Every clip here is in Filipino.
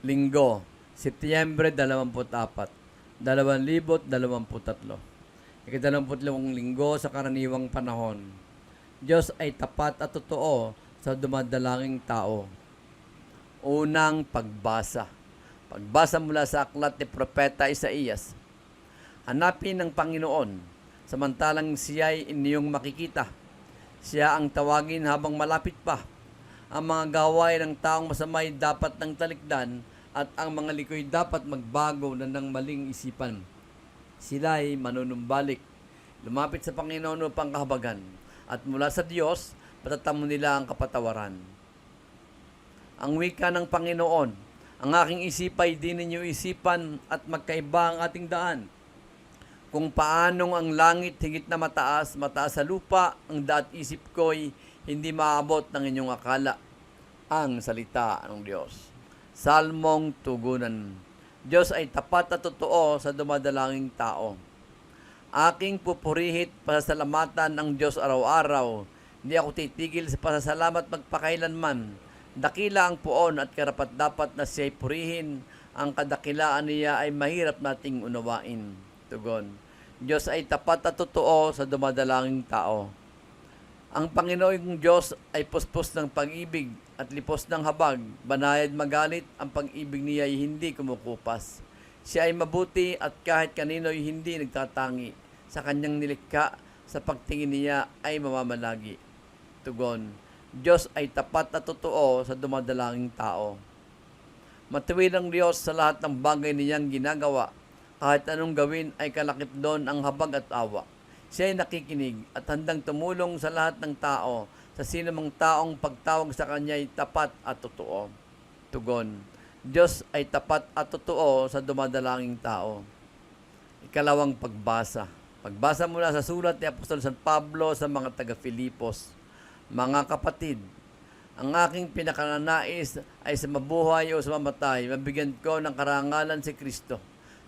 Linggo, Setyembre 24, 2023. Ikadalawamput-limang linggo sa karaniwang panahon. Diyos ay tapat at totoo sa dumadalanging tao. Unang pagbasa. Pagbasa mula sa aklat ni Propeta Isaías. Hanapin ng Panginoon, samantalang siya'y inyong makikita. Siya ang tawagin habang malapit pa. Ang mga gawain ng taong masamay dapat ng talikdan at ang mga likoy dapat magbago na ng maling isipan. Sila'y manunumbalik, lumapit sa Panginoon upang kahabagan, at mula sa Diyos, patatamo nila ang kapatawaran. Ang wika ng Panginoon, ang aking isipay di ninyo isipan at magkaiba ang ating daan. Kung paanong ang langit higit na mataas, mataas sa lupa, ang daat isip ko'y hindi maabot ng inyong akala. Ang salita ng Diyos. Salmong tugunan. Diyos ay tapat at totoo sa dumadalanging tao. Aking pupurihit pasasalamatan ang Diyos araw-araw. Hindi ako titigil sa pasasalamat magpakailanman. Dakila ang puon at karapat-dapat na siya'y purihin. Ang kadakilaan niya ay mahirap nating unawain. Tugon. Diyos ay tapat at totoo sa dumadalanging tao. Ang Panginoong Diyos ay puspos ng pag-ibig at lipos ng habag, banayad magalit, ang pag-ibig niya ay hindi kumukupas. Siya ay mabuti at kahit kanino ay hindi nagtatangi. Sa kanyang nilikha, sa pagtingin niya ay mamamalagi. Tugon, Diyos ay tapat at totoo sa dumadalanging tao. Matuwid ang Diyos sa lahat ng bagay niyang ginagawa. Kahit anong gawin ay kalakip doon ang habag at awa. Siya ay nakikinig at handang tumulong sa lahat ng tao, sa sino mang taong pagtawag sa kanya ay tapat at totoo. Tugon, Diyos ay tapat at totoo sa dumadalanging tao. Ikalawang pagbasa. Pagbasa mula sa sulat ni Apostol San Pablo sa mga taga-Filipos. Mga kapatid, ang aking pinakananais ay sa mabuhay o sa mamatay, mabigyan ko ng karangalan si Kristo.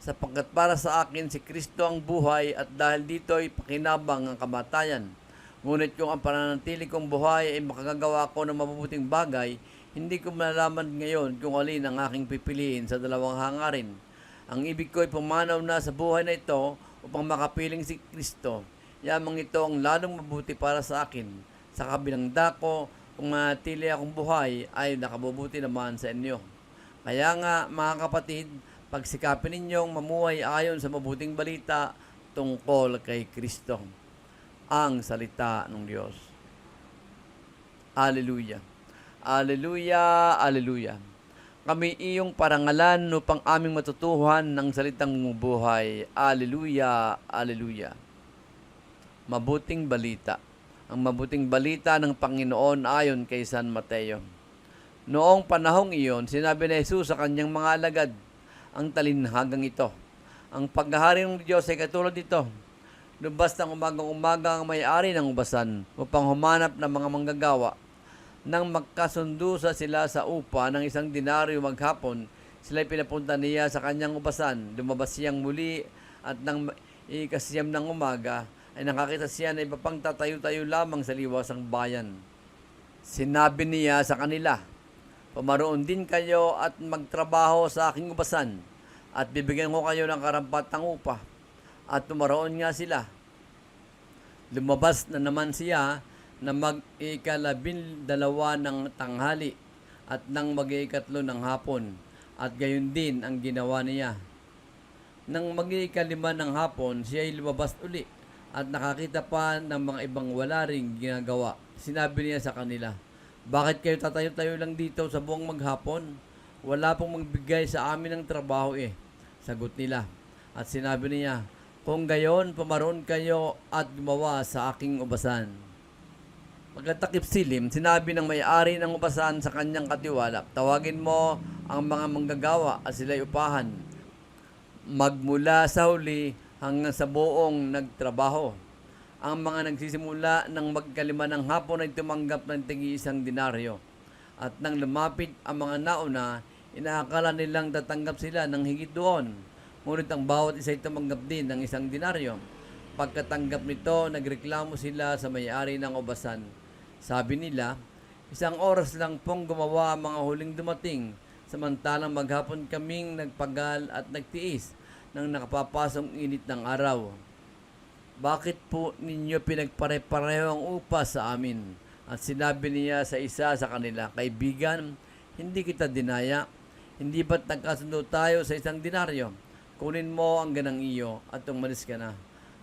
Sapagkat para sa akin si Kristo ang buhay at dahil dito ay pakinabang ang kamatayan. Ngunit kung ang pananatili kong buhay ay makagagawa ko ng mabubuting bagay, hindi ko malalaman ngayon kung alin ang aking pipiliin sa dalawang hangarin. Ang ibig ko ay pumanaw na sa buhay na ito upang makapiling si Kristo. Yamang ito ang lalong mabuti para sa akin. Sa kabilang dako, kung manatili akong buhay ay nakabubuti naman sa inyo. Kaya nga mga kapatid, pagsikapin ninyong mamuhay ayon sa mabuting balita tungkol kay Kristo. Ang salita ng Diyos. Alleluia. Alleluia, alleluia. Kami iyong parangalan upang aming matutuhan ng salitang buhay. Alleluia, alleluia. Mabuting balita. Ang mabuting balita ng Panginoon ayon kay San Mateo. Noong panahong iyon, sinabi ni Jesus sa kanyang mga alagad, ang talinhagang ito. Ang paghahari ng Diyos ay katulad nito. Lumabas ng umagang-umaga ang may-ari ng ubasan upang humanap ng mga manggagawa. Nang magkasundo sila sa upa ng 1 denaryo maghapon, sila'y pinapunta niya sa kanyang ubasan. Lumabas siyang muli at nang ikasiyam ng umaga, ay nakakita siya na iba pang tatayo-tayo lamang sa liwas ng bayan. Sinabi niya sa kanila, pumaroon din kayo at magtrabaho sa aking ubasan at bibigyan ko kayo ng karampatang upa. At pumaroon nga sila. Lumabas na naman siya na mag-12 ng tanghali at nang mag-13 ng hapon. At gayon din ang ginawa niya. Nang mag-15 ng hapon, siya ay lumabas uli at nakakita pa ng mga ibang wala ring ginagawa. Sinabi niya sa kanila, bakit kayo tatayo-tayo lang dito sa buong maghapon? Wala pong magbigay sa amin ng trabaho eh. Sagot nila. At sinabi niya, kung gayon, pumaroon kayo at gumawa sa aking ubasan. Pagkatakip silim, sinabi ng may-ari ng ubasan sa kanyang katiwala, tawagin mo ang mga manggagawa at sila'y upahan. Magmula sa huli hanggang sa buong nagtrabaho. Ang mga nagsisimula ng magkalima ng hapon ay tumanggap ng tig-1 denaryo. At nang lumapit ang mga nauna, inaakala nilang tatanggap sila ng higit doon. Ngunit ang bawat isa ay tumanggap din ng 1 denaryo. Pagkatanggap nito, nagreklamo sila sa may-ari ng ubasan. Sabi nila, 1 oras lang pong gumawa ang mga huling dumating, samantalang maghapon kaming nagpagal at nagtiis ng nakapapasong init ng araw. Bakit po ninyo pinagpare-pareho ang upa sa amin? At sinabi niya sa isa sa kanila, Kaibigan, hindi kita dinaya. Hindi ba't nagkasundo tayo sa isang denaryo? Kunin mo ang ganang iyo at umalis ka na.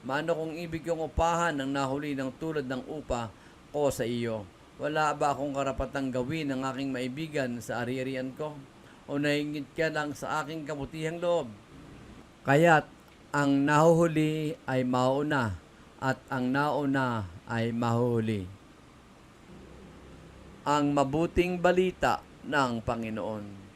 Maano kung ibig kong upahan ang nahuli ng tulad ng upa ko sa iyo? Wala ba akong karapatang gawin ng aking maibigan sa ari-arian ko? O nahingit ka lang sa aking kabutihang loob? Kaya't ang nahuhuli ay mauna at ang nauna ay mahuhuli. Ang mabuting balita ng Panginoon.